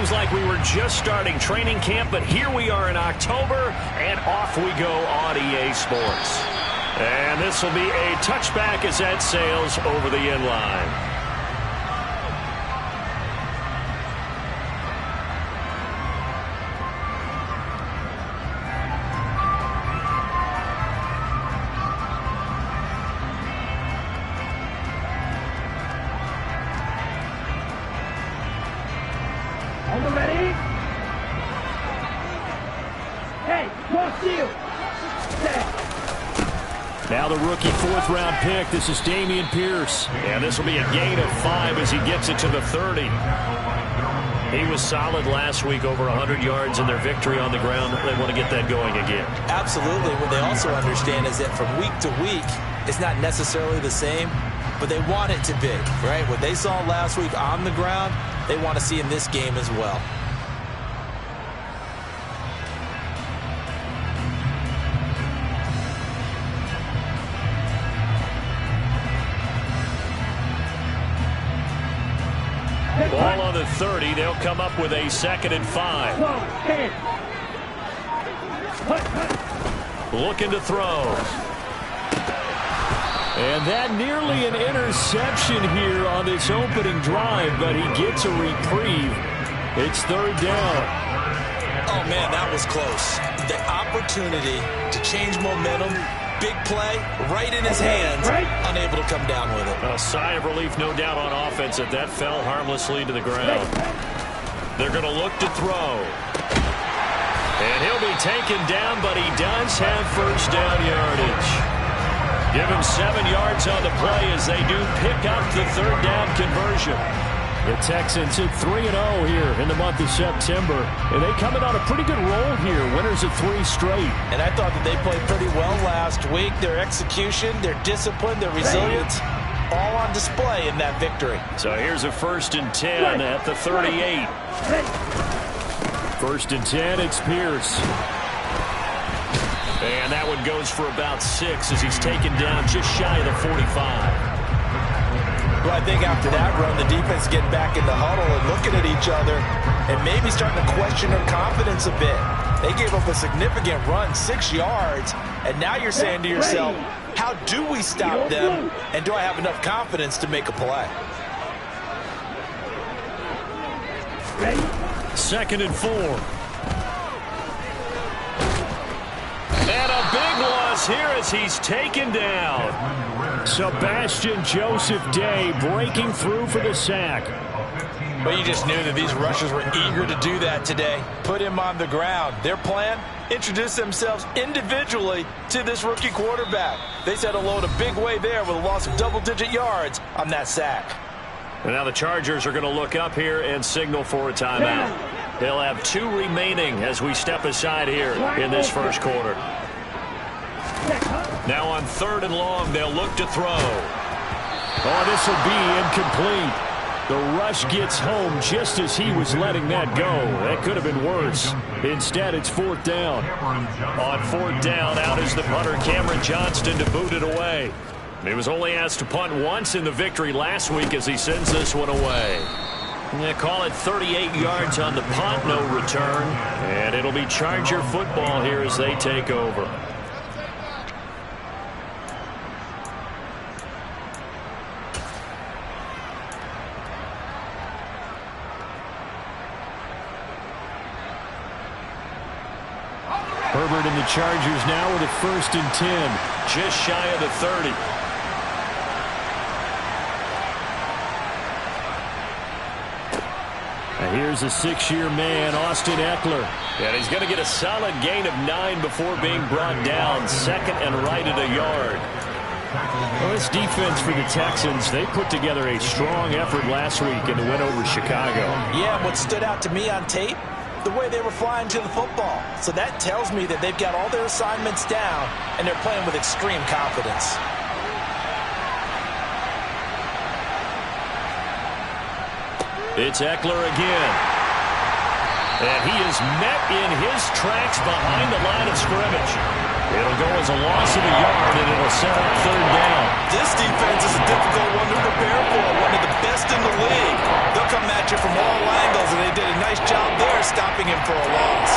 seems like we were just starting training camp, but here we are in October, and off we go on EA Sports. And this will be a touchback as that sails over the end line. Now the rookie fourth-round pick. This is Dameon Pierce. And this will be a gain of 5 as he gets it to the 30. He was solid last week, over 100 yards in their victory on the ground. They want to get that going again. Absolutely. What they also understand is that from week to week, it's not necessarily the same, but they want it to be, right? What they saw last week on the ground, they want to see in this game as well. Ball on the 30. They'll come up with a 2nd and 5. Looking to throw. And that nearly an interception here on this opening drive, but he gets a reprieve. It's 3rd down. Oh, man, that was close. The opportunity to change momentum, big play, right in his hands, unable to come down with it. A sigh of relief, no doubt, on offense that fell harmlessly to the ground. They're going to look to throw. And he'll be taken down, but he does have first down yardage. Give him 7 yards on the play as they do pick up the 3rd down conversion. The Texans hit 3-0 here in the month of September. And they come in on a pretty good roll here. Winners of 3 straight. And I thought that they played pretty well last week. Their execution, their discipline, their resilience, all on display in that victory. So here's a 1st and 10 at the 38. 1st and 10, it's Pierce. And that one goes for about 6 as he's taken down just shy of the 45. Well, I think after that run, the defense getting back in the huddle and looking at each other and maybe starting to question their confidence a bit. They gave up a significant run, 6 yards, and now you're saying to yourself, how do we stop them, and do I have enough confidence to make a play? 2nd and 4. And a big loss here as he's taken down. Sebastian Joseph Day breaking through for the sack. But you just knew that these rushers were eager to do that today. Put him on the ground. Their plan, introduce themselves individually to this rookie quarterback. They said hello to Big Way there with a loss of double-digit yards on that sack. And now the Chargers are going to look up here and signal for a timeout. They'll have 2 remaining as we step aside here in this first quarter. Now on 3rd and long, they'll look to throw. Oh, this will be incomplete. The rush gets home just as he was letting that go. That could have been worse. Instead, it's 4th down. On 4th down, out is the punter, Cameron Johnston, to boot it away. He was only asked to punt once in the victory last week as he sends this one away. They call it 38 yards on the punt, no return. And it'll be Charger football here as they take over. Herbert and the Chargers now with a 1st and 10. Just shy of the 30. And here's a 6-year man, Austin Eckler. And he's going to get a solid gain of 9 before being brought down. 2nd and right at a yard. Well, this defense for the Texans, they put together a strong effort last week in the win over Chicago. Yeah, what stood out to me on tape, the way they were flying to the football. So that tells me that they've got all their assignments down and they're playing with extreme confidence. It's Eckler again. And he is met in his tracks behind the line of scrimmage. It'll go as a loss of a yard, and it'll set up 3rd down. This defense is a difficult one to prepare for. One of the best best in the league. They'll come at you from all angles, and they did a nice job there stopping him for a loss.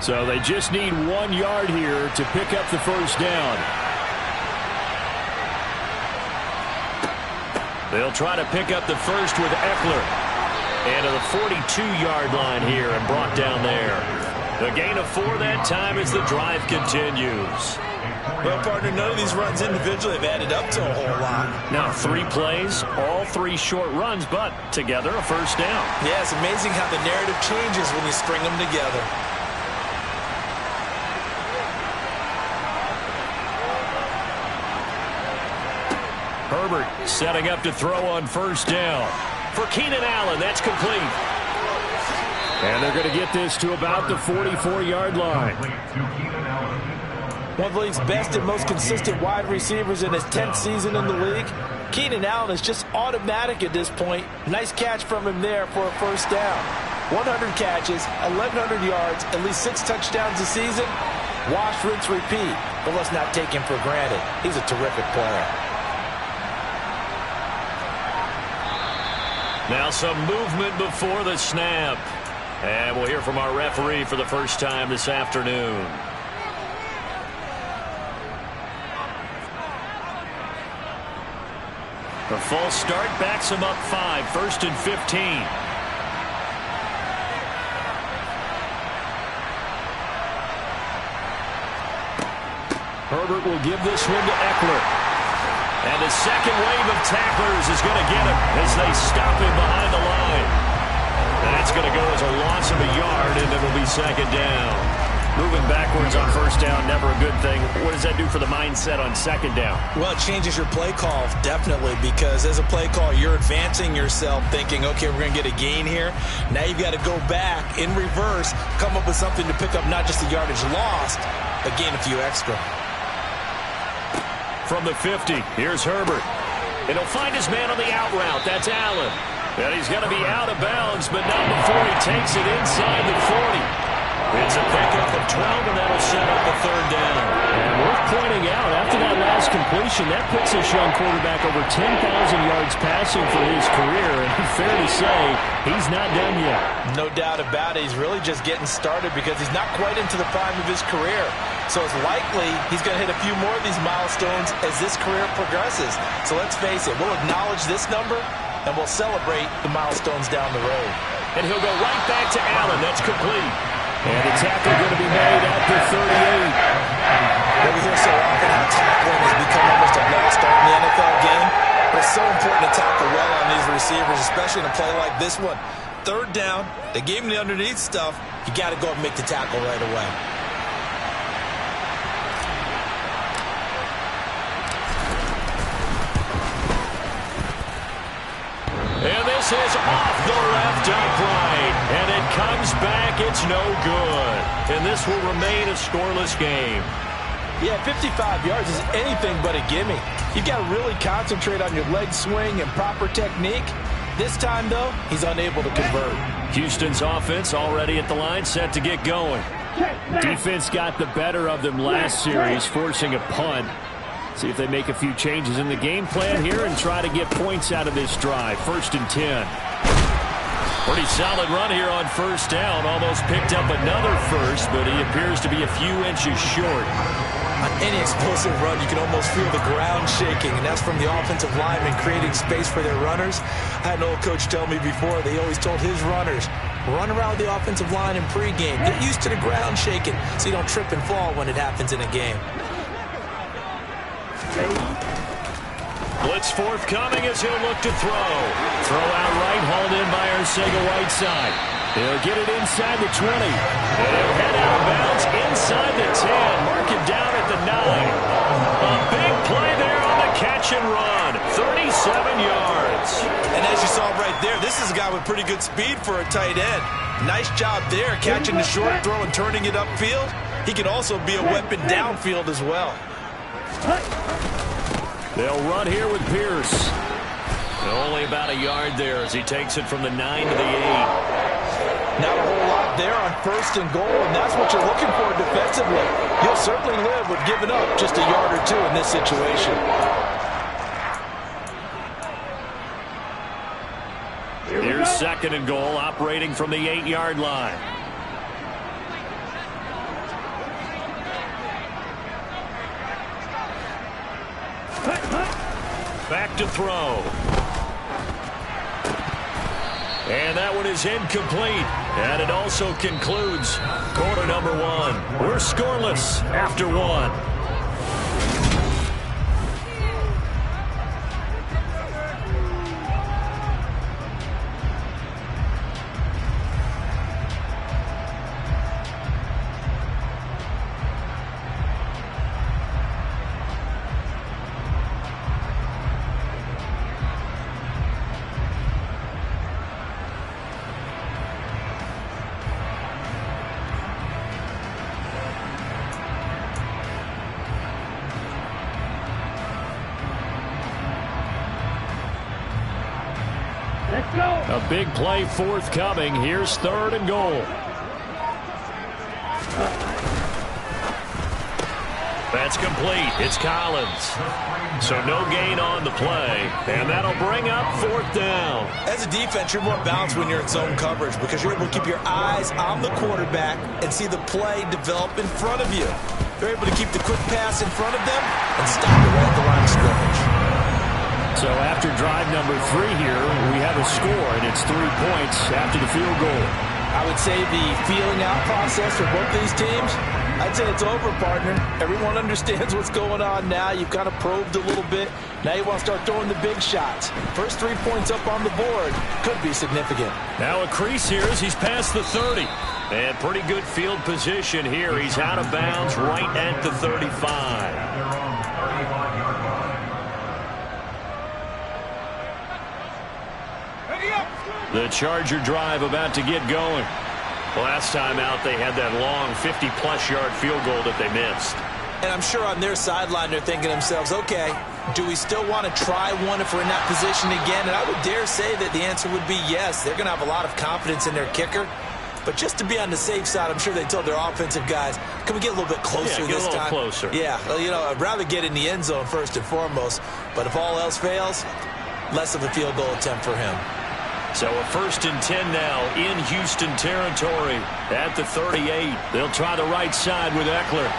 So they just need 1 yard here to pick up the first down. They'll try to pick up the first with Eckler. And to the 42-yard line here and brought down there. The gain of 4 that time as the drive continues. Well, partner, none of these runs individually have added up to a whole lot. Now 3 plays, all 3 short runs, but together a first down. Yeah, it's amazing how the narrative changes when you string them together. Herbert setting up to throw on first down. For Keenan Allen, that's complete. And they're going to get this to about the 44-yard line. One of the league's best and most consistent wide receivers in his 10th season in the league. Keenan Allen is just automatic at this point. Nice catch from him there for a first down. 100 catches, 1,100 yards, at least 6 touchdowns a season. Wash, rinse, repeat. But let's not take him for granted. He's a terrific player. Now some movement before the snap. And we'll hear from our referee for the first time this afternoon. The false start backs him up 5, 1st and 15. Herbert will give this one to Eckler. And the second wave of tacklers is going to get him as they stop him behind the line. That's going to go as a loss of a yard, and it'll be second down. Moving backwards on first down, never a good thing. What does that do for the mindset on second down? Well, it changes your play call, definitely, because as a play call, you're advancing yourself thinking, okay, we're going to get a gain here. Now you've got to go back in reverse, come up with something to pick up not just the yardage lost, but gain a few extra. From the 50, here's Herbert. And he'll find his man on the out route. That's Allen. And he's going to be out of bounds, but not before he takes it inside the 40. It's a pickup of 12, and that'll set up a third down. And worth pointing out, after that last completion, that puts this young quarterback over 10,000 yards passing for his career. And fair to say, he's not done yet. No doubt about it. He's really just getting started because he's not quite into the prime of his career. So it's likely he's going to hit a few more of these milestones as this career progresses. So let's face it, we'll acknowledge this number, and we'll celebrate the milestones down the road. And he'll go right back to Allen. That's complete. And the tackle going to be made at the 38. We hear so often how tackling has become almost a lost art in the NFL game. But it's so important to tackle well on these receivers, especially in a play like this one. Third down, they gave him the underneath stuff. You got to go and make the tackle right away. And this is off the left upright. And it comes back. It's no good. And this will remain a scoreless game. Yeah, 55 yards is anything but a gimme. You've got to really concentrate on your leg swing and proper technique. This time, though, he's unable to convert. Houston's offense already at the line, set to get going. Defense got the better of them last series, forcing a punt. See if they make a few changes in the game plan here and try to get points out of this drive. 1st and 10. Pretty solid run here on first down. Almost picked up another first, but he appears to be a few inches short. On any explosive run, you can almost feel the ground shaking, and that's from the offensive linemen creating space for their runners. I had an old coach tell me before, they always told his runners, run around the offensive line in pregame. Get used to the ground shaking so you don't trip and fall when it happens in a game. Blitz forthcoming as he'll look to throw. Throw out right, hauled in by Arcega-Whiteside. He'll get it inside the 20. And he'll head out of bounds inside the 10. Mark it down at the 9. A big play there on the catch and run. 37 yards. And as you saw right there, this is a guy with pretty good speed for a tight end. Nice job there, catching the short throw and turning it upfield. He can also be a weapon downfield as well. They'll run here with Pierce. Only about a yard there as he takes it from the 9 to the 8. Not a whole lot there on 1st and goal, and that's what you're looking for defensively. You'll certainly live with giving up just a yard or two in this situation. Here's 2nd and goal, operating from the 8-yard line. Back to throw. And that one is incomplete. And it also concludes quarter number 1. We're scoreless after 1. A big play forthcoming. Here's 3rd and goal. That's complete. It's Collins. So no gain on the play, and that'll bring up 4th down. As a defense, you're more balanced when you're in zone coverage because you're able to keep your eyes on the quarterback and see the play develop in front of you. You're able to keep the quick pass in front of them and stop it right at the line of scrimmage. So after drive number 3 here, we have a score, and it's 3 points after the field goal. I would say the feeling out process for both these teams, I'd say it's over, partner. Everyone understands what's going on now. You've kind of probed a little bit. Now you want to start throwing the big shots. First 3 points up on the board could be significant. Now a crease here as he's past the 30. And pretty good field position here. He's out of bounds right at the 35. The Charger drive about to get going. Last time out, they had that long 50-plus yard field goal that they missed. And I'm sure on their sideline, they're thinking to themselves, okay, do we still want to try one if we're in that position again? And I would dare say that the answer would be yes. They're going to have a lot of confidence in their kicker. But just to be on the safe side, I'm sure they told their offensive guys, can we get a little bit closer this time? Closer. Yeah, well, you know, I'd rather get in the end zone first and foremost. But if all else fails, less of a field goal attempt for him. So a 1st and 10 now in Houston territory at the 38. They'll try the right side with Eckler.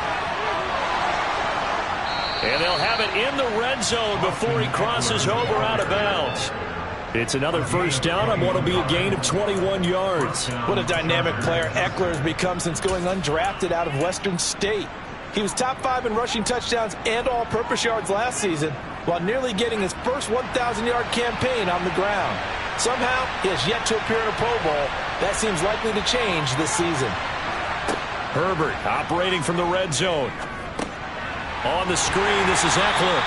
And they'll have it in the red zone before he crosses over out of bounds. It's another 1st down on what will be a gain of 21 yards. What a dynamic player Eckler has become since going undrafted out of Western State. He was top 5 in rushing touchdowns and all-purpose yards last season, while nearly getting his first 1,000-yard campaign on the ground. Somehow, he has yet to appear in a Pro Bowl. That seems likely to change this season. Herbert operating from the red zone. On the screen, this is Eckler.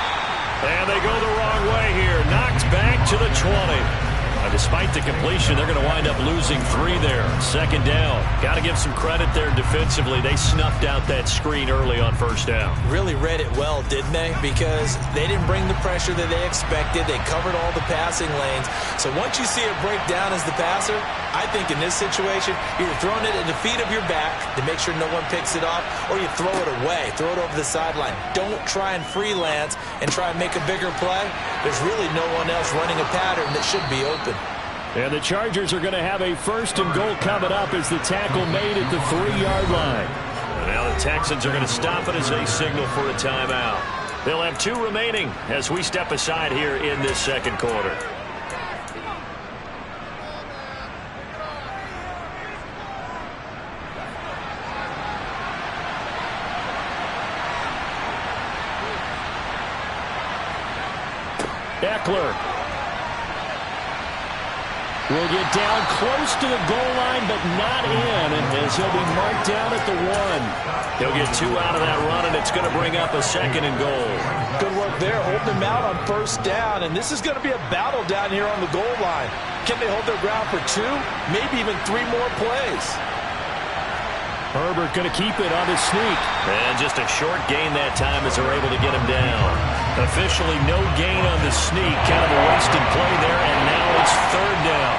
And they go the wrong way here. Knocked back to the 20. Despite the completion, they're going to wind up losing 3 there. 2nd down. Got to give some credit there defensively. They snuffed out that screen early on 1st down. Really read it well, didn't they? Because they didn't bring the pressure that they expected. They covered all the passing lanes. So once you see it break down as the passer, I think in this situation, you're throwing it at the feet of your back to make sure no one picks it off, or you throw it away, throw it over the sideline. Don't try and freelance and try and make a bigger play. There's really no one else running a pattern that should be open. And the Chargers are going to have a 1st and goal coming up as the tackle made at the 3-yard line. And now the Texans are going to stop it as they signal for a timeout. They'll have 2 remaining as we step aside here in this 2nd quarter. Eckler will get down close to the goal line, but not in, as he'll be marked down at the 1. He'll get 2 out of that run, and it's going to bring up a 2nd and goal. Good work there, holding him out on 1st down, and this is going to be a battle down here on the goal line. Can they hold their ground for 2, maybe even 3 more plays? Herbert going to keep it on his sneak. And just a short gain that time as they're able to get him down. Officially no gain on the sneak. Kind of a wasted play there, and now it's 3rd down.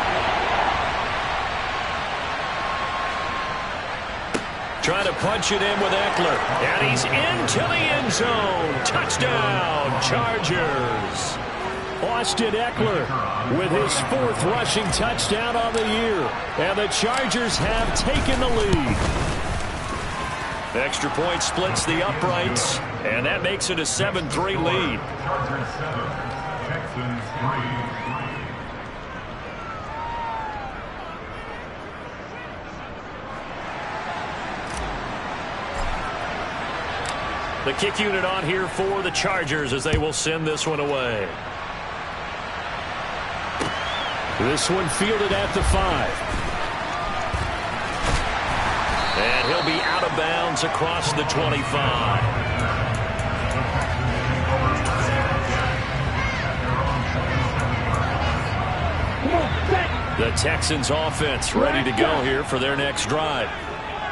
trying to punch it in with Eckler. And he's into the end zone. Touchdown, Chargers. Austin Eckler with his 4th rushing touchdown on the year. And the Chargers have taken the lead. Extra point splits the uprights, and that makes it a 7-3 lead. Chargers 7, Texans 3. The kick unit on here for the Chargers as they will send this one away. This one fielded at the 5. And he'll be out of bounds across the 25. The Texans offense ready to go here for their next drive.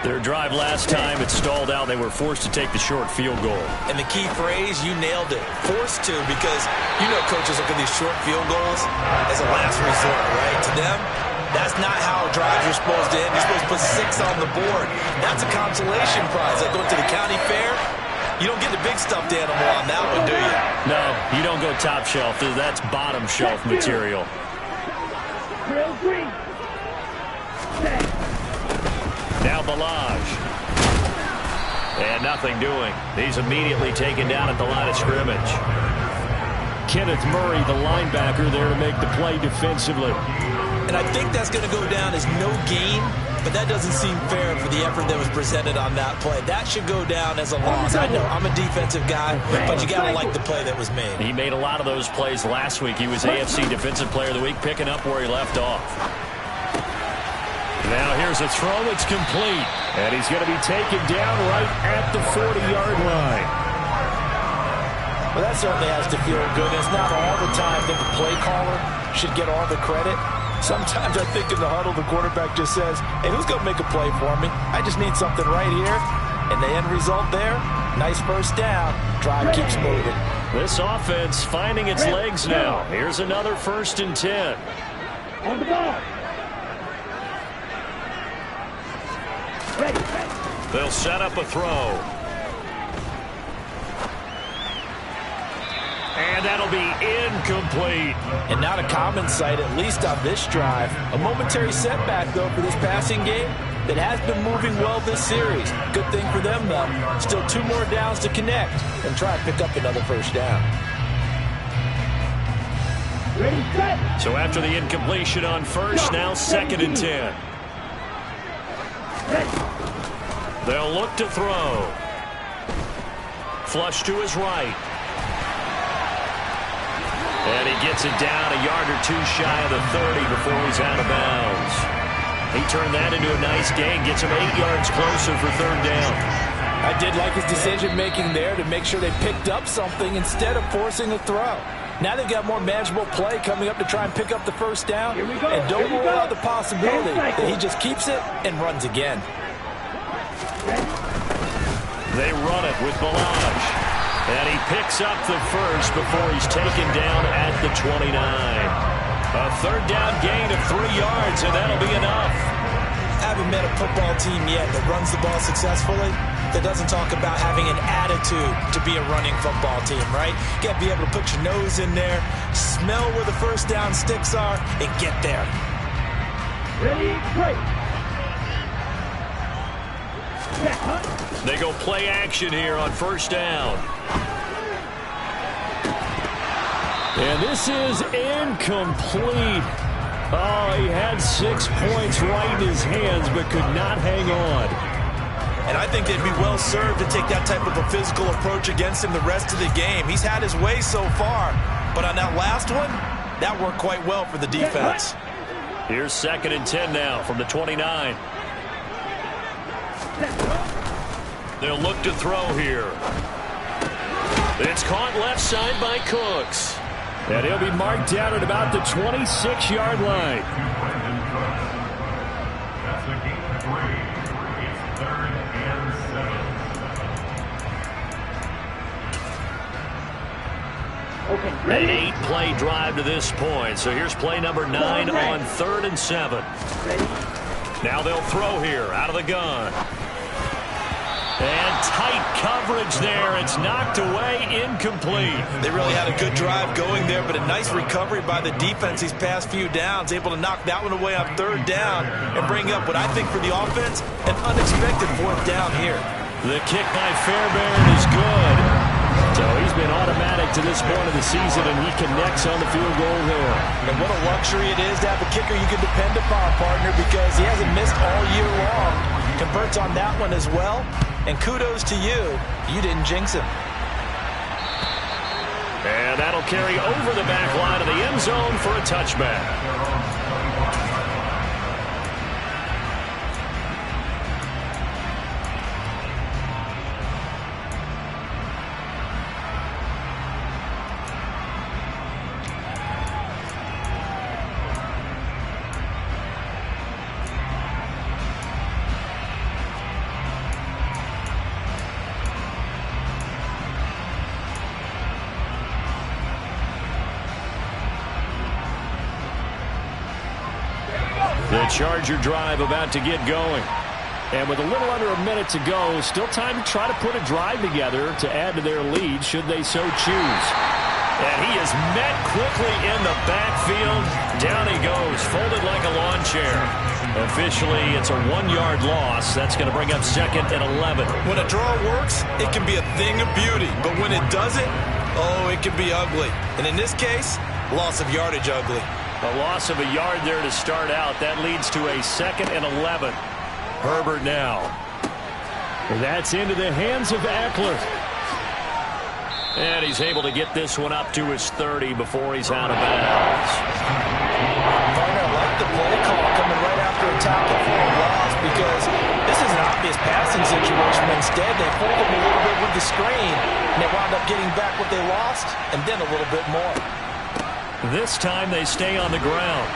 Their drive last time, it stalled out. They were forced to take the short field goal. And the key phrase, you nailed it. Forced to, because you know coaches look at these short field goals as a last resort, right? To them, that's not how drives are supposed to end. You're supposed to put 6 on the board. That's a consolation prize. Like going to the county fair, you don't get the big stuffed animal on that one, do you? No, you don't go top shelf. That's bottom shelf material. Now Balaj. And nothing doing. He's immediately taken down at the line of scrimmage. Kenneth Murray, the linebacker, there to make the play defensively. And I think that's going to go down as no gain, but that doesn't seem fair for the effort that was presented on that play. That should go down as a loss. I know I'm a defensive guy, but you got to like the play that was made. He made a lot of those plays last week. He was AFC Defensive Player of the Week, picking up where he left off. Now here's a throw. It's complete. And he's going to be taken down right at the 40-yard line. Well, that certainly has to feel good. It's not all the time that the play caller should get all the credit. Sometimes I think in the huddle, the quarterback just says, hey, who's going to make a play for me? I just need something right here. And the end result there, nice first down. Drive keeps moving. This offense finding its legs now. Here's another 1st and 10. On the ball. They'll set up a throw. And that'll be incomplete. And not a common sight, at least on this drive. A momentary setback, though, for this passing game that has been moving well this series. Good thing for them, though. Still 2 more downs to connect and try and pick up another first down. Ready, set. So after the incompletion on first, now 2nd and 10. They'll look to throw. Flush to his right. And he gets it down a yard or 2 shy of the 30 before he's out of bounds. He turned that into a nice gain, gets him 8 yards closer for 3rd down. I did like his decision-making there to make sure they picked up something instead of forcing a throw. Now they've got more manageable play coming up to try and pick up the first down. And don't rule out the possibility that he just keeps it and runs again. They run it with Balaj. And he picks up the first before he's taken down at the 29. A 3rd down gain of 3 yards, and that'll be enough. I haven't met a football team yet that runs the ball successfully that doesn't talk about having an attitude to be a running football team, right? You got to be able to put your nose in there, smell where the first down sticks are, and get there. Ready, break. They go play action here on 1st down. And this is incomplete. Oh, he had 6 points right in his hands, but could not hang on. And I think they'd be well served to take that type of a physical approach against him the rest of the game. He's had his way so far, but on that last one, that worked quite well for the defense. Here's 2nd and 10 now from the 29. They'll look to throw here. It's caught left side by Cooks. And he'll be marked down at about the 26-yard line. That's a gain of 3. It's 3rd and 7. Okay, ready? An 8-play drive to this point. So here's play number 9 on 3rd and 7. Ready? Now they'll throw here out of the gun. And tight coverage there. It's knocked away, incomplete. They really had a good drive going there, but a nice recovery by the defense these past few downs, able to knock that one away on third down and bring up what I think for the offense, an unexpected fourth down here. The kick by Fairbairn is good. So he's been automatic to this point of the season, and he connects on the field goal there. And what a luxury it is to have a kicker you can depend upon, partner, because he hasn't missed all year long. Converts on that one as well. And kudos to you. You didn't jinx him. And that'll carry over the back line of the end zone for a touchback. The Charger drive about to get going. And with a little under a minute to go, still time to try to put a drive together to add to their lead should they so choose. And he is met quickly in the backfield. Down he goes, folded like a lawn chair. Officially, it's a 1-yard loss. That's going to bring up 2nd and 11. When a draw works, it can be a thing of beauty. But when it doesn't, oh, it can be ugly. And in this case, loss of yardage ugly. A loss of a yard there to start out. That leads to a 2nd and 11. Herbert now. And that's into the hands of Eckler. And he's able to get this one up to his 30 before he's out of bounds. Partner, I like the play call coming right after a tackle for a loss because this is an obvious passing situation. Instead, they pulled him a little bit with the screen, and they wound up getting back what they lost and then a little bit more. This time they stay on the ground.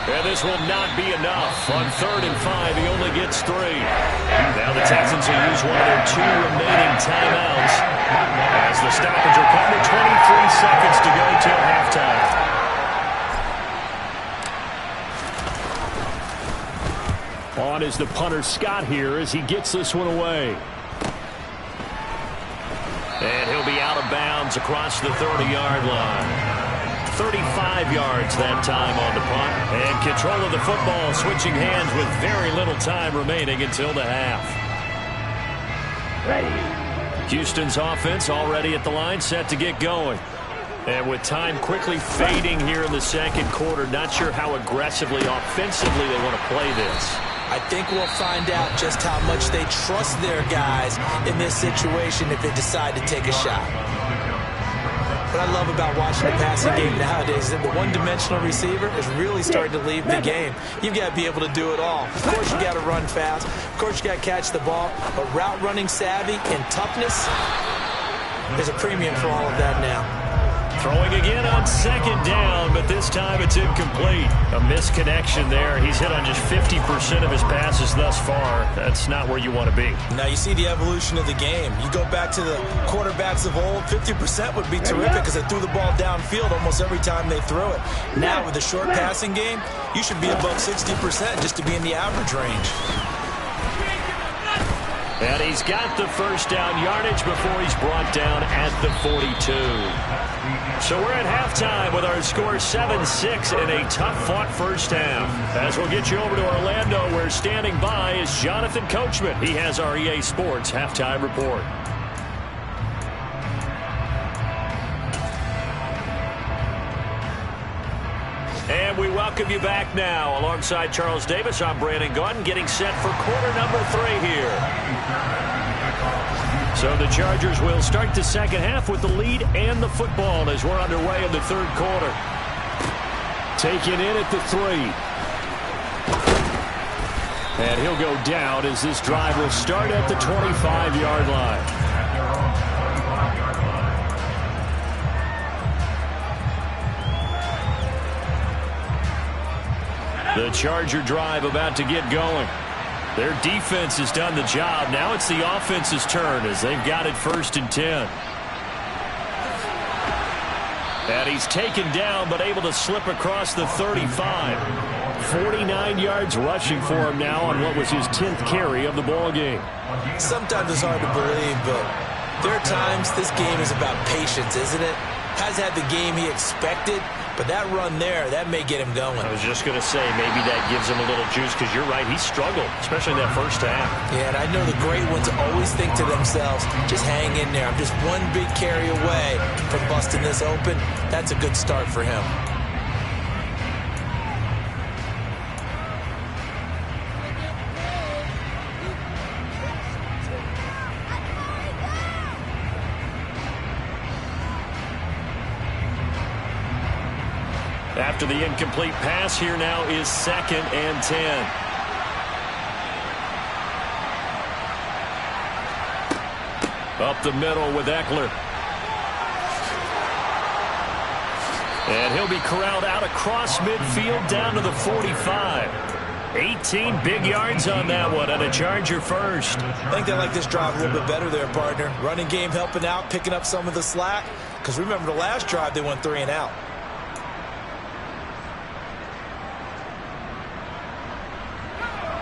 And this will not be enough. On 3rd and 5, he only gets 3. Now the Texans will use one of their 2 remaining timeouts as the stoppage will come to 23 seconds to go till halftime. On is the punter Scott here as he gets this one away. And he'll be out of bounds across the 30-yard line. 35 yards that time on the punt. And control of the football switching hands with very little time remaining until the half. Ready. Houston's offense already at the line, set to get going. And with time quickly fading here in the second quarter, not sure how aggressively, offensively they want to play this. I think we'll find out just how much they trust their guys in this situation if they decide to take a shot. What I love about watching the passing game nowadays is that the one-dimensional receiver is really starting to leave the game. You've got to be able to do it all. Of course, you got to run fast. Of course, you got to catch the ball. But route running savvy and toughness, there's a premium for all of that now. Throwing again on 2nd down, but this time it's incomplete. A misconnection there. He's hit on just 50% of his passes thus far. That's not where you want to be. Now you see the evolution of the game. You go back to the quarterbacks of old, 50% would be terrific because they threw the ball downfield almost every time they threw it. Now with the short passing game, you should be above 60% just to be in the average range. And he's got the first down yardage before he's brought down at the 42. So we're at halftime with our score 7-6 in a tough-fought first half. As we'll get you over to Orlando, where standing by is Jonathan Coachman. He has our EA Sports halftime report. And we welcome you back now. Alongside Charles Davis, I'm Brandon Gaudin, getting set for quarter number 3 here. So the Chargers will start the second half with the lead and the football as we're underway in the third quarter. Taken in at the 3. And he'll go down as this drive will start at the 25-yard line. The Charger drive about to get going. Their defense has done the job. Now it's the offense's turn as they've got it 1st and 10. And he's taken down but able to slip across the 35. 49 yards rushing for him now on what was his 10th carry of the ball game. Sometimes it's hard to believe, but there are times this game is about patience, isn't it? Has had the game he expected, but that run there, that may get him going. I was just going to say, maybe that gives him a little juice, because you're right, he struggled, especially in that first half. Yeah, and I know the great ones always think to themselves, just hang in there. I'm just one big carry away from busting this open. That's a good start for him. After the incomplete pass, here now is 2nd and 10. Up the middle with Eckler. And he'll be corralled out across midfield down to the 45. 18 big yards on that one, and a Charger first. I think they like this drive a little bit better there, partner. Running game helping out, picking up some of the slack. Because remember, the last drive, they went 3 and out.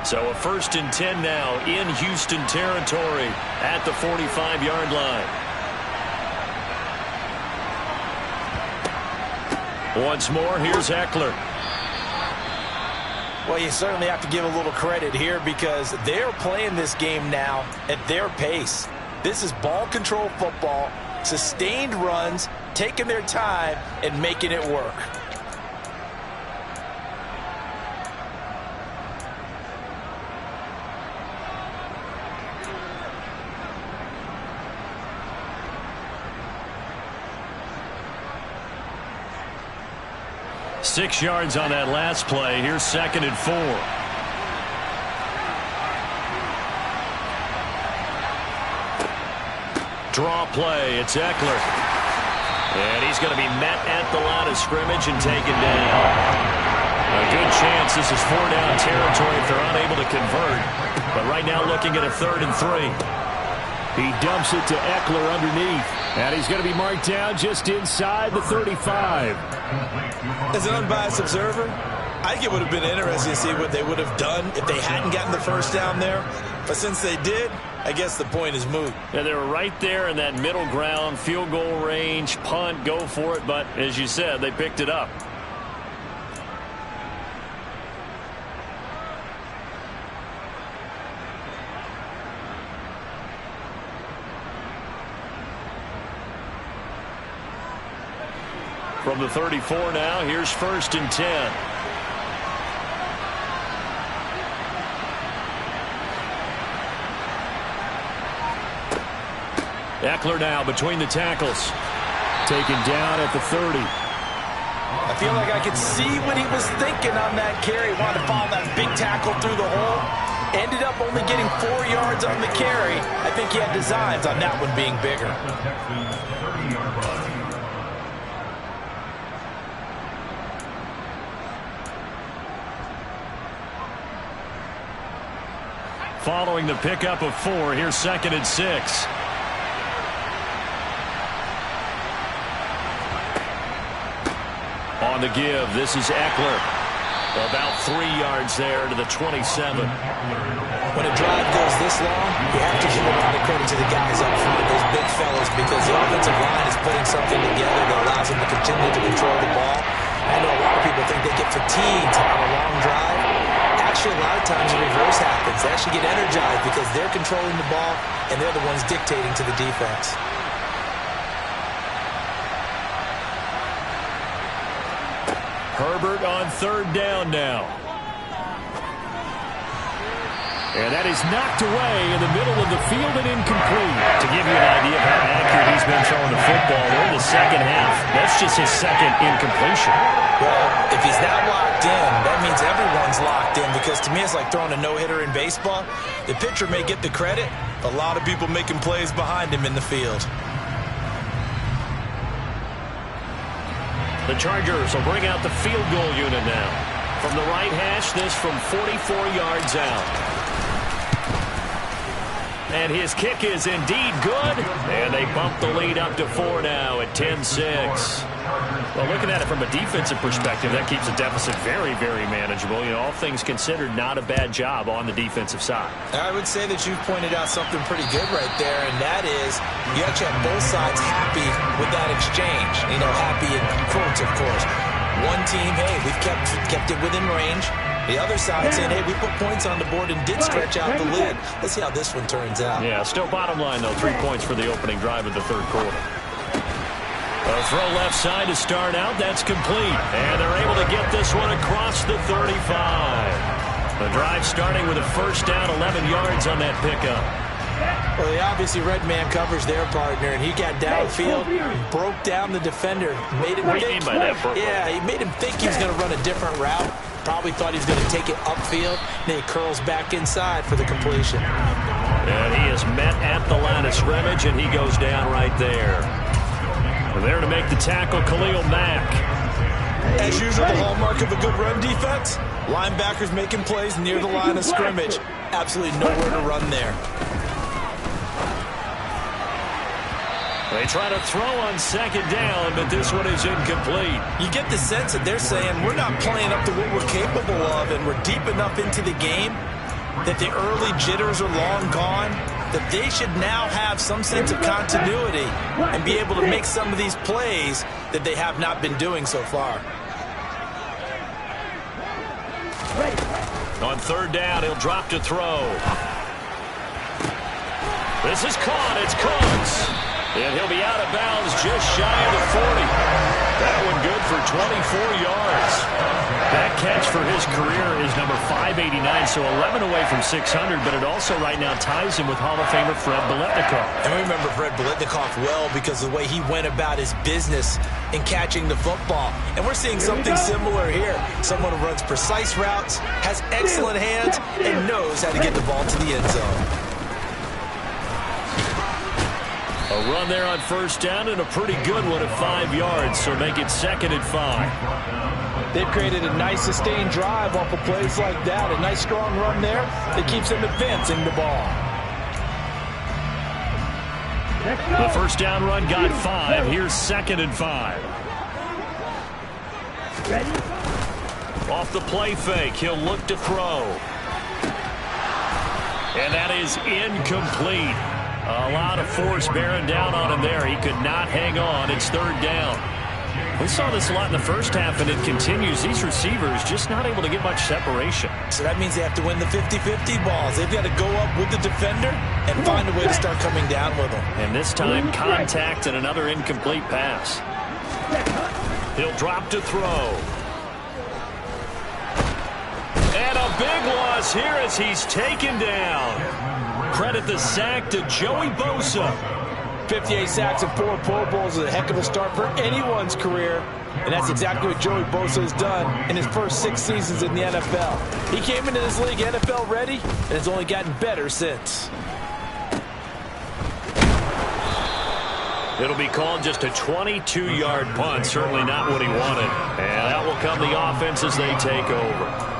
So a 1st and 10 now in Houston territory at the 45-yard line. Once more, here's Eckler. Well, you certainly have to give a little credit here because they're playing this game now at their pace. This is ball control football, sustained runs, taking their time, and making it work. Six yards on that last play. Here's 2nd and 4. Draw play. It's Eckler. And he's going to be met at the line of scrimmage and taken down. A good chance this is 4-down territory if they're unable to convert. But right now looking at a 3rd and 3. He dumps it to Eckler underneath. And he's going to be marked down just inside the 35. As an unbiased observer, I think it would have been interesting to see what they would have done if they hadn't gotten the first down there. But since they did, I guess the point is moot. Yeah, they were right there in that middle ground, field goal range, punt, go for it. But as you said, they picked it up. From the 34 now, here's 1st and 10. Eckler now between the tackles. Taken down at the 30. I feel like I could see what he was thinking on that carry. Wanted to follow that big tackle through the hole. Ended up only getting 4 yards on the carry. I think he had designs on that one being bigger. Following the pickup of 4, here's 2nd and 6. On the give, this is Eckler. About 3 yards there to the 27. When a drive goes this long, you have to give a lot of credit to the guys up front, those big fellas, because the offensive line is putting something together that allows them to continue to control the ball. I know a lot of people think they get fatigued on a long drive. Actually, a lot of times the reverse happens. They actually get energized because they're controlling the ball and they're the ones dictating to the defense. Herbert on 3rd down now. And that is knocked away in the middle of the field and incomplete. To give you an idea of how accurate he's been throwing the football, they're in the second half. That's just his 2nd incompletion. Well, if he's not locked in, that means everyone's locked in, because to me it's like throwing a no-hitter in baseball. The pitcher may get the credit, a lot of people making plays behind him in the field. The Chargers will bring out the field goal unit now. From the right hash, this from 44 yards out. And his kick is indeed good. And they bump the lead up to 4 now at 10-6. Well, looking at it from a defensive perspective, that keeps the deficit very, very manageable. You know, all things considered, not a bad job on the defensive side. I would say that you've pointed out something pretty good right there, and that is you actually have both sides happy with that exchange. You know, happy in quotes, of course. One team, hey, we've kept it within range. The other side saying, hey, we put points on the board and did stretch out the lead. Let's see how this one turns out. Yeah, still bottom line, though, 3 points for the opening drive of the third quarter. A throw left side to start out. That's complete. And they're able to get this one across the 35. The drive starting with a first down, 11 yards on that pickup. Well, he obviously red man covers their partner, and he got downfield, broke down the defender, made him What do you mean by that, Burke? Yeah, he made him think he was going to run a different route. Probably thought he was going to take it upfield. Then he curls back inside for the completion. And he is met at the line of scrimmage, and he goes down right there. There to make the tackle, Khalil Mack. As usual, the hallmark of a good run defense, linebackers making plays near the line of scrimmage. Absolutely nowhere to run there. They try to throw on second down, but this one is incomplete. You get the sense that they're saying we're not playing up to what we're capable of, and we're deep enough into the game that the early jitters are long gone, that they should now have some sense of continuity and be able to make some of these plays that they have not been doing so far. On third down, he'll drop to throw. This is caught. It's Cooks. And he'll be out of bounds just shy of the 40. That one good for 24 yards. That catch for his career is number 589, so 11 away from 600, but it also right now ties him with Hall of Famer Fred Biletnikoff. And we remember Fred Biletnikoff well because of the way he went about his business in catching the football. And we're seeing something similar here. Someone who runs precise routes, has excellent hands, and knows how to get the ball to the end zone. A run there on first down and a pretty good one at 5 yards, so make it 2nd and 5. They've created a nice sustained drive off of plays like that. A nice strong run there that keeps them advancing the ball. The first down run got 5. Here's 2nd and 5. Off the play fake, he'll look to throw. And that is incomplete. A lot of force bearing down on him there. He could not hang on. It's third down. We saw this a lot in the first half, and it continues. These receivers just not able to get much separation. So that means they have to win the 50-50 balls. They've got to go up with the defender and find a way to start coming down with them. And this time, contact and another incomplete pass. He'll drop to throw. And a big loss here as he's taken down. Credit the sack to Joey Bosa. 58 sacks and 4 Pro Bowls is a heck of a start for anyone's career. And that's exactly what Joey Bosa has done in his first 6 seasons in the NFL. He came into this league NFL ready and has only gotten better since. It'll be called just a 22-yard punt. Certainly not what he wanted. And that will come the offense as they take over.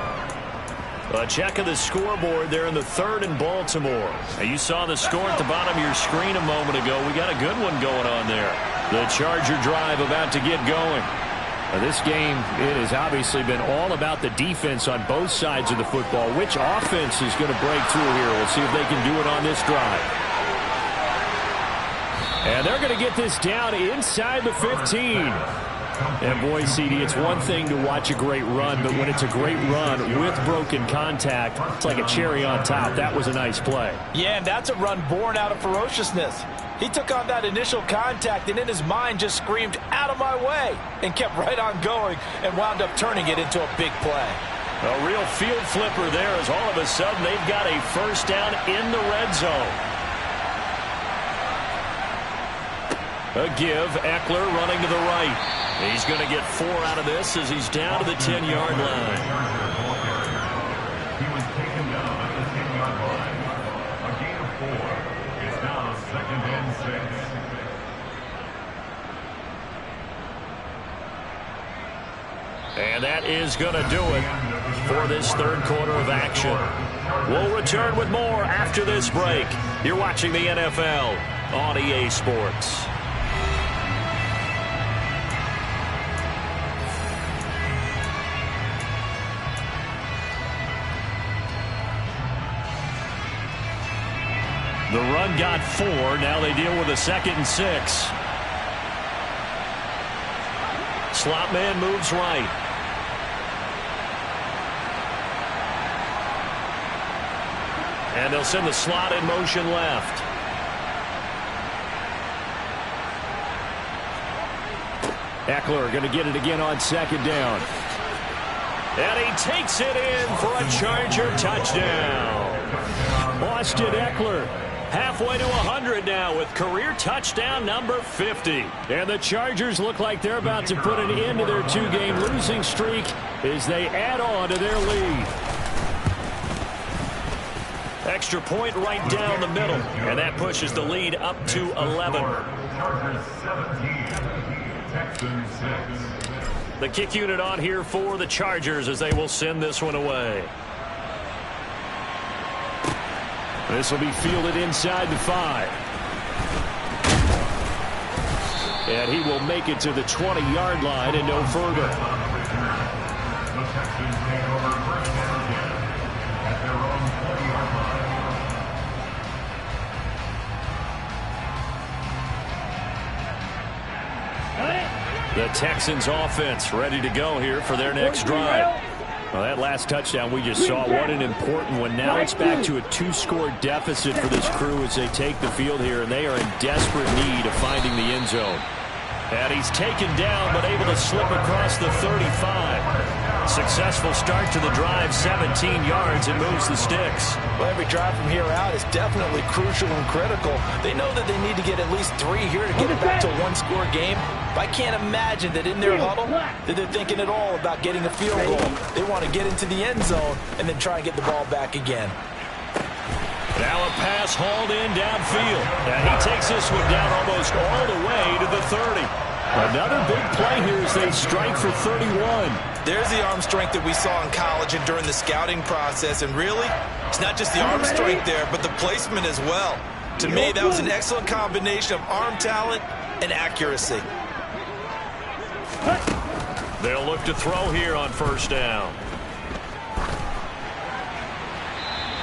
A check of the scoreboard there in the third in Baltimore. Now, you saw the score at the bottom of your screen a moment ago. We got a good one going on there. The Charger drive about to get going. Now, this game, it has obviously been all about the defense on both sides of the football. Which offense is going to break through here? We'll see if they can do it on this drive. And they're going to get this down inside the 15. And boy, CD, it's one thing to watch a great run, but when it's a great run with broken contact, it's like a cherry on top. That was a nice play. Yeah, and that's a run born out of ferociousness. He took on that initial contact and in his mind just screamed, "Out of my way," and kept right on going and wound up turning it into a big play. A real field flipper there as all of a sudden they've got a first down in the red zone. A give, Eckler running to the right. He's going to get 4 out of this as he's down to the 10-yard line. He was taken down at the 10-yard line. A gain of 4. It's now 2nd and 6. And that is going to do it for this third quarter of action. We'll return with more after this break. You're watching the NFL on EA Sports. The run got 4. Now they deal with a 2nd and 6. Slot man moves right. And they'll send the slot in motion left. Eckler going to get it again on 2nd down. And he takes it in for a Charger touchdown. Austin Eckler halfway to 100 now with career touchdown number 50. And the Chargers look like they're about to put an end to their 2-game losing streak as they add on to their lead. Extra point right down the middle, and that pushes the lead up to 11. Chargers 17, Texans 6. The kick unit on here for the Chargers as they will send this one away. This will be fielded inside the 5. And he will make it to the 20-yard line and no further. The Texans take over first down again at their own 20-yard line. The Texans offense ready to go here for their next drive. Well, that last touchdown we just saw, what an important one. Now it's back to a 2-score deficit for this crew as they take the field here, and they are in desperate need of finding the end zone. And he's taken down but able to slip across the 35. Successful start to the drive, 17 yards, and moves the sticks. Well, every drive from here out is definitely crucial and critical. They know that they need to get at least 3 here to get it back to a 1-score game. But I can't imagine that in their huddle that they're thinking at all about getting a field goal. They want to get into the end zone and then try and get the ball back again. Now a pass hauled in downfield. And he takes this one down almost all the way to the 30. Another big play here as they strike for 31. There's the arm strength that we saw in college and during the scouting process. And really, it's not just the arm strength there, but the placement as well. To me, that was an excellent combination of arm talent and accuracy. They'll look to throw here on first down.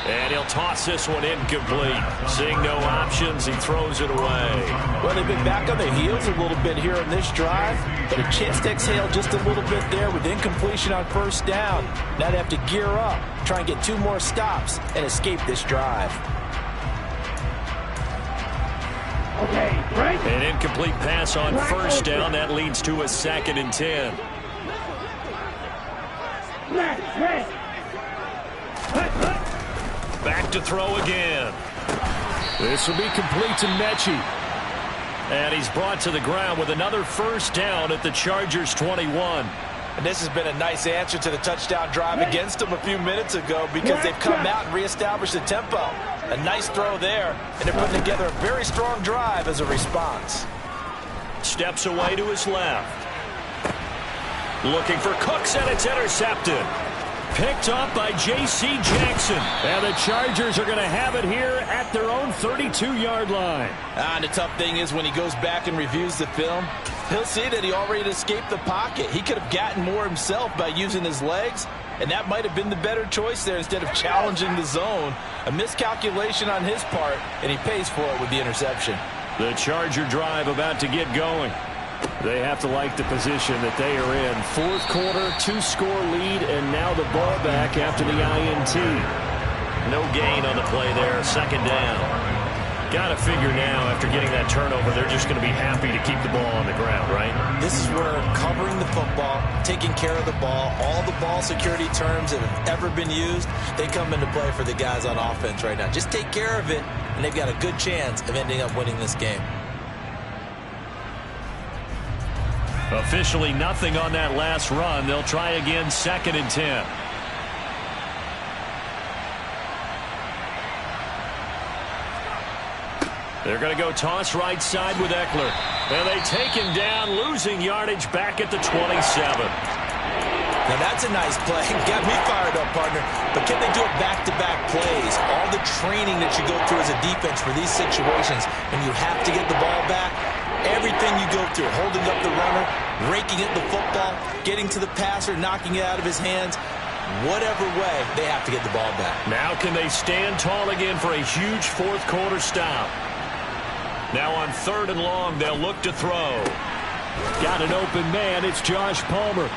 And he'll toss this one incomplete. Seeing no options, he throws it away. Well, they've been back on their heels a little bit here in this drive, but a chance to exhale just a little bit there with incompletion on first down. Now they have to gear up, try and get 2 more stops, and escape this drive. Okay, right. An incomplete pass on first down. That leads to a 2nd and 10. Back to throw again. This will be complete to Mechie. And he's brought to the ground with another first down at the Chargers 21. And this has been a nice answer to the touchdown drive against them a few minutes ago because they've come out and reestablished the tempo. A nice throw there, and they're putting together a very strong drive as a response. Steps away to his left. Looking for Cooks, and it's intercepted. Picked up by J.C. Jackson. And the Chargers are going to have it here at their own 32-yard line. And the tough thing is when he goes back and reviews the film, he'll see that he already escaped the pocket. He could have gotten more himself by using his legs, and that might have been the better choice there instead of challenging the zone. A miscalculation on his part, and he pays for it with the interception. The Charger drive about to get going. They have to like the position that they are in. 4th quarter, 2-score lead, and now the ball back after the INT. No gain on the play there, 2nd down. Got to figure now, after getting that turnover, they're just going to be happy to keep the ball on the ground, right? This is where covering the football, taking care of the ball, all the ball security terms that have ever been used, they come into play for the guys on offense right now. Just take care of it, and they've got a good chance of ending up winning this game. Officially nothing on that last run. They'll try again, 2nd and 10. They're going to go toss right side with Eckler. And they take him down, losing yardage back at the 27. Now that's a nice play. Got me fired up, partner. But can they do it back-to-back plays? All the training that you go through as a defense for these situations, and you have to get the ball back. Everything you go through, holding up the runner, raking at the football, getting to the passer, knocking it out of his hands. Whatever way, they have to get the ball back. Now can they stand tall again for a huge fourth quarter stop? Now on 3rd and long, they'll look to throw. Got an open man. It's Josh Palmer.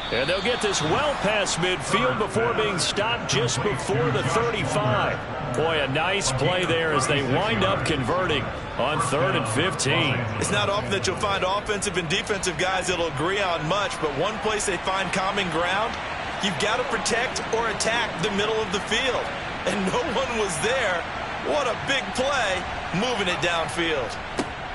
And they'll get this well past midfield before being stopped just before the 35. Boy, a nice play there as they wind up converting on 3rd and 15. It's not often that you'll find offensive and defensive guys that'll agree on much, but one place they find common ground, you've got to protect or attack the middle of the field. And no one was there. What a big play, moving it downfield.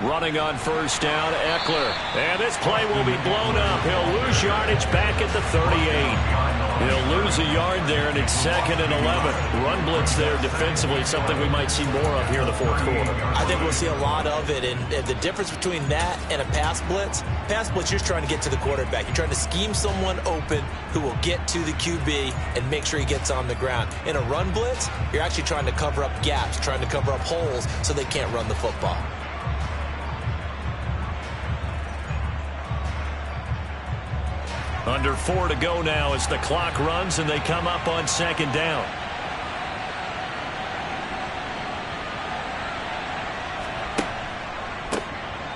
Running on 1st down, Eckler. And this play will be blown up. He'll lose yardage back at the 38. He'll lose a yard there, and it's 2nd and 11. Run blitz there defensively, something we might see more of here in the fourth quarter. I think we'll see a lot of it, and the difference between that and a pass blitz, you're just trying to get to the quarterback. You're trying to scheme someone open who will get to the QB and make sure he gets on the ground. In a run blitz, you're actually trying to cover up gaps, trying to cover up holes so they can't run the football. Under 4 to go now as the clock runs and they come up on 2nd down.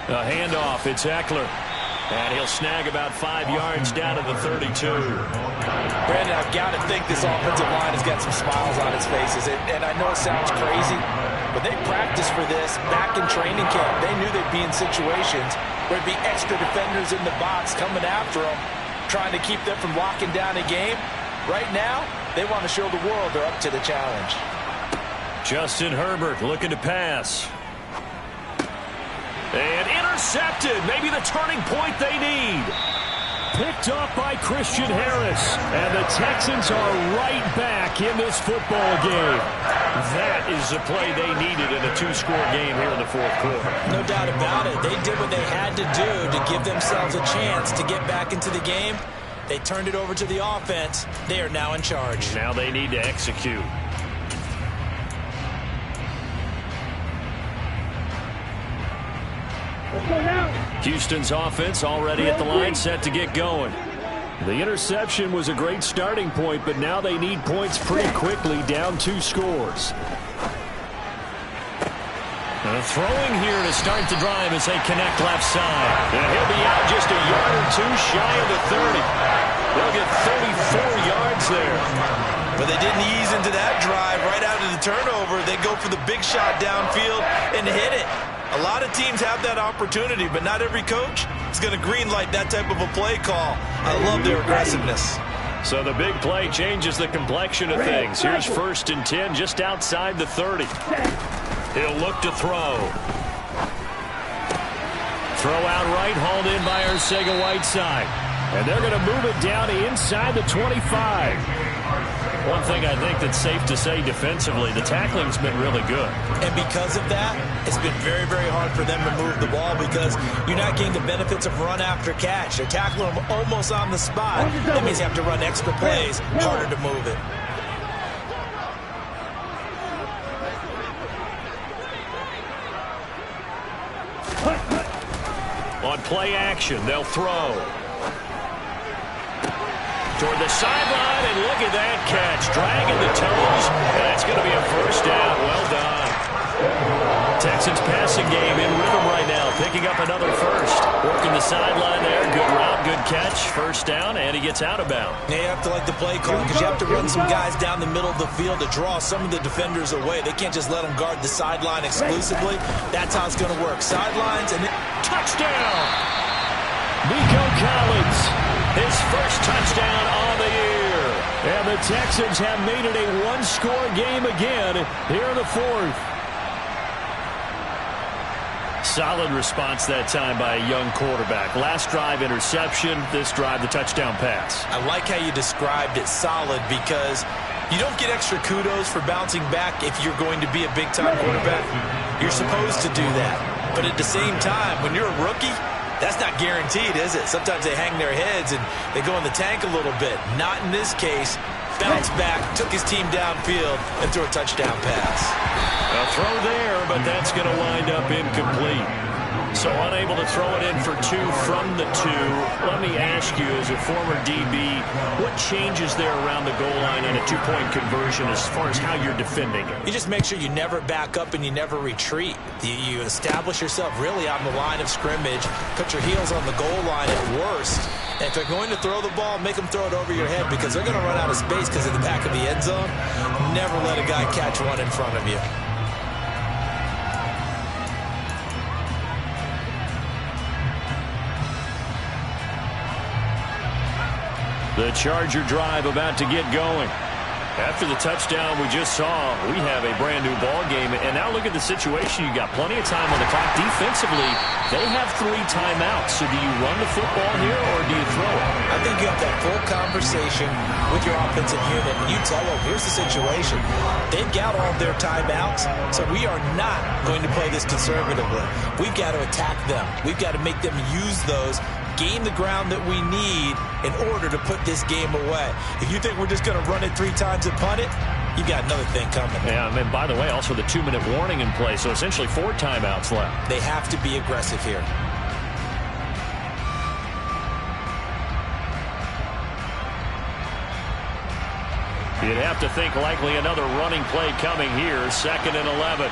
A handoff. It's Eckler. And he'll snag about 5 yards down to the 32. Brandon, I've got to think this offensive line has got some smiles on its faces. And I know it sounds crazy, but they practiced for this back in training camp. They knew they'd be in situations where there'd be extra defenders in the box coming after them, trying to keep them from locking down a game. Right now, they want to show the world they're up to the challenge. Justin Herbert looking to pass. And intercepted. Maybe the turning point they need. Picked off by Christian Harris. And the Texans are right back in this football game. That is the play they needed in a 2-score game here in the fourth quarter. No doubt about it. They did what they had to do to give themselves a chance to get back into the game. They turned it over to the offense. They are now in charge. Now they need to execute. Houston's offense already at the line, set to get going. The interception was a great starting point, but now they need points pretty quickly, down 2 scores. Throwing here to start the drive as they connect left side. And he'll be out just a yard or 2 shy of the 30. They'll get 34 yards there. But they didn't ease into that drive right out of the turnover. They go for the big shot downfield and hit it. A lot of teams have that opportunity, but not every coach is going to greenlight that type of a play call. I love their aggressiveness. So the big play changes the complexion of things. Here's 1st and 10 just outside the 30. He'll look to throw. Throw out right, hauled in by Arcega-Whiteside. And they're going to move it down inside the 25. One thing I think that's safe to say defensively, the tackling's been really good. And because of that, it's been very, very hard for them to move the ball because you're not getting the benefits of run after catch. They're tackling them almost on the spot. That means you have to run extra plays, harder to move it. On play action, they'll throw. Toward the sideline, and look at that catch. Dragging the toes. That's going to be a 1st down. Well done. Texans passing game in rhythm right now, picking up another 1st. Working the sideline there. Good route, good catch. 1st down, and he gets out of bounds. Yeah, you have to like the play call because you have to run some guys down the middle of the field to draw some of the defenders away. They can't just let them guard the sideline exclusively. That's how it's going to work. Sidelines and touchdown. Nico Collins, his 1st touchdown on the year. And the Texans have made it a 1-score game again here in the 4th. Solid response that time by a young quarterback. Last drive, interception. This drive, the touchdown pass. I like how you described it, solid, because you don't get extra kudos for bouncing back if you're going to be a big-time quarterback. You're supposed to do that. But at the same time, when you're a rookie, that's not guaranteed, is it? Sometimes they hang their heads and they go in the tank a little bit. Not in this case. Bounced back, took his team downfield, and threw a touchdown pass. A throw there, but that's going to wind up incomplete. So unable to throw it in for 2 from the 2. Let me ask you, as a former DB, what changes there around the goal line on a 2-point conversion as far as how you're defending it? You just make sure you never back up and you never retreat. You establish yourself really on the line of scrimmage, put your heels on the goal line at worst. And if they're going to throw the ball, make them throw it over your head because they're going to run out of space because of the back of the end zone. Never let a guy catch one in front of you. The Charger drive about to get going. After the touchdown we just saw, we have a brand new ball game. And now look at the situation. You got plenty of time on the clock. Defensively, they have 3 timeouts. So do you run the football here or do you throw it? I think you have that full conversation with your offensive unit. And you tell them, here's the situation. They've got all their timeouts, so we are not going to play this conservatively. We've got to attack them. We've got to make them use those, gain the ground that we need in order to put this game away. If you think we're just going to run it 3 times and punt it, you've got another thing coming. Yeah, and by the way, also the 2-minute warning in play, so essentially 4 timeouts left. They have to be aggressive here. You'd have to think likely another running play coming here, 2nd and 11.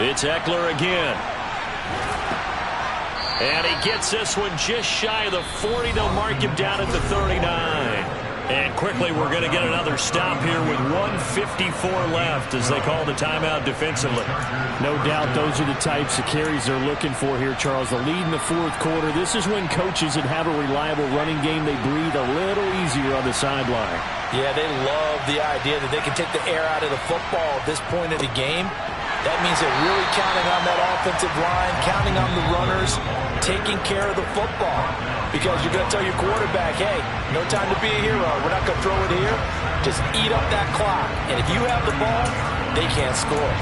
It's Eckler again. And he gets this one just shy of the 40. They'll mark him down at the 39. And quickly we're going to get another stop here with 1:54 left as they call the timeout defensively. No doubt those are the types of carries they're looking for here, Charles. The lead in the 4th quarter. This is when coaches that have a reliable running game, they breathe a little easier on the sideline. Yeah, they love the idea that they can take the air out of the football at this point of the game. That means they're really counting on that offensive line, counting on the runners, taking care of the football. Because you're going to tell your quarterback, hey, no time to be a hero. We're not going to throw it here. Just eat up that clock. And if you have the ball, they can't score.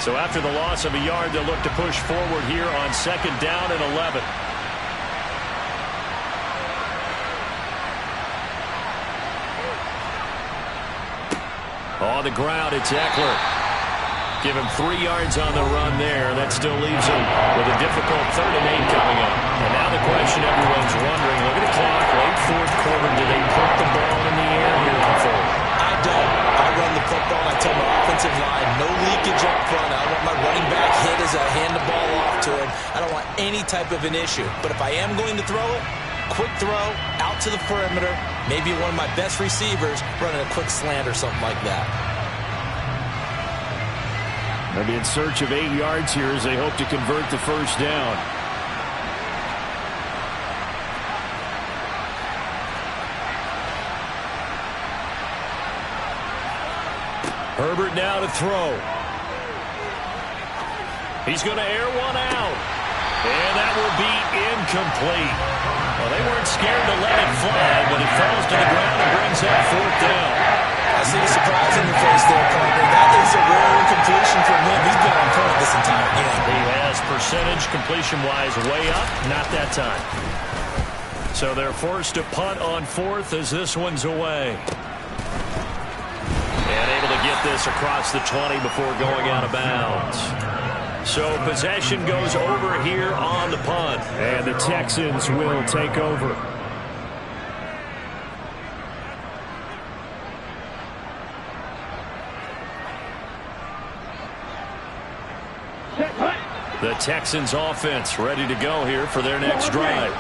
So after the loss of a yard, they'll look to push forward here on 2nd down and 11. On the ground, it's Eckler. Give him 3 yards on the run there. That still leaves him with a difficult 3rd and 8 coming up. And now the question everyone's wondering, look at the clock, late 4th quarter, do they put the ball in the air here on 4th? I don't. I run the football. I tell my offensive line, no leakage up front. I want my running back hit as I hand the ball off to him. I don't want any type of an issue. But if I am going to throw it, quick throw, out to the perimeter, maybe one of my best receivers running a quick slant or something like that. They'll be in search of 8 yards here as they hope to convert the 1st down. Herbert now to throw. He's going to air one out. And that will be incomplete. Well, they weren't scared to let it fly, but it falls to the ground and brings up 4th down. I see the surprise in your face there, partner. That is a rare incompletion from him. He's been on point this entire game. He has percentage completion-wise way up. Not that time. So they're forced to punt on 4th as this one's away. And able to get this across the 20 before going out of bounds. So possession goes over here on the punt. And the Texans will take over. The Texans offense ready to go here for their next drive.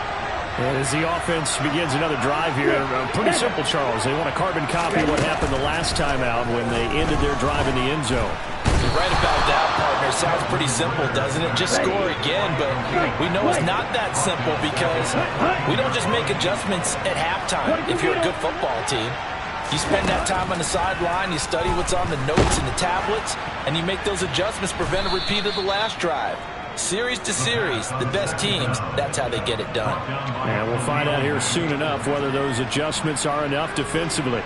And as the offense begins another drive here, pretty simple, Charles. They want to carbon copy what happened the last time out when they ended their drive in the end zone. You're right about that, partner. Sounds pretty simple, doesn't it? Just score again, but we know it's not that simple because we don't just make adjustments at halftime if you're a good football team. You spend that time on the sideline, you study what's on the notes and the tablets, and you make those adjustments, prevent a repeat of the last drive. Series to series, the best teams, that's how they get it done. And we'll find out here soon enough whether those adjustments are enough defensively.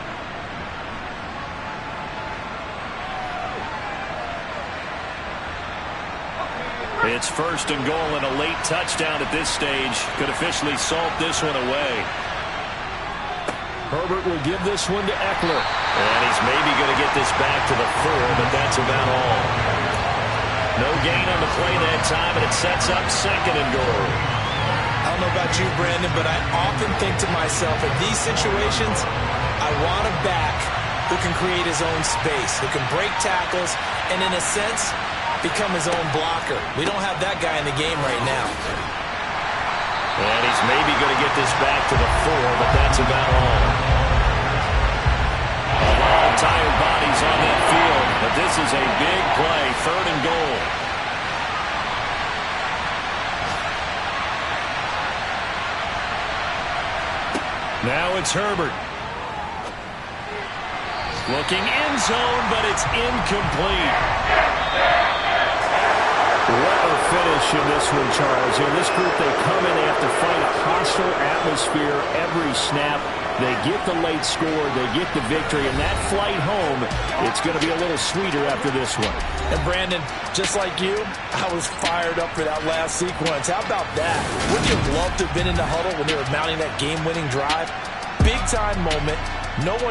It's first and goal, and a late touchdown at this stage could officially salt this one away. Herbert will give this one to Eckler. And he's maybe going to get this back to the 4, but that's about all. No gain on the play that time, and it sets up second and goal. I don't know about you, Brandon, but I often think to myself, in these situations, I want a back who can create his own space, who can break tackles, and in a sense, become his own blocker. We don't have that guy in the game right now. And he's maybe going to get this back to the 4, but that's about all. A lot of tired bodies on that field, but this is a big play, third and goal. Now it's Herbert. Looking end zone, but it's incomplete. What a finish in this one, Charles. In this group, they come in, they have to fight a hostile atmosphere every snap. They get the late score, they get the victory, and that flight home, it's going to be a little sweeter after this one. And Brandon, just like you, I was fired up for that last sequence. How about that? Wouldn't you have loved to have been in the huddle when they were mounting that game-winning drive? Big-time moment. No one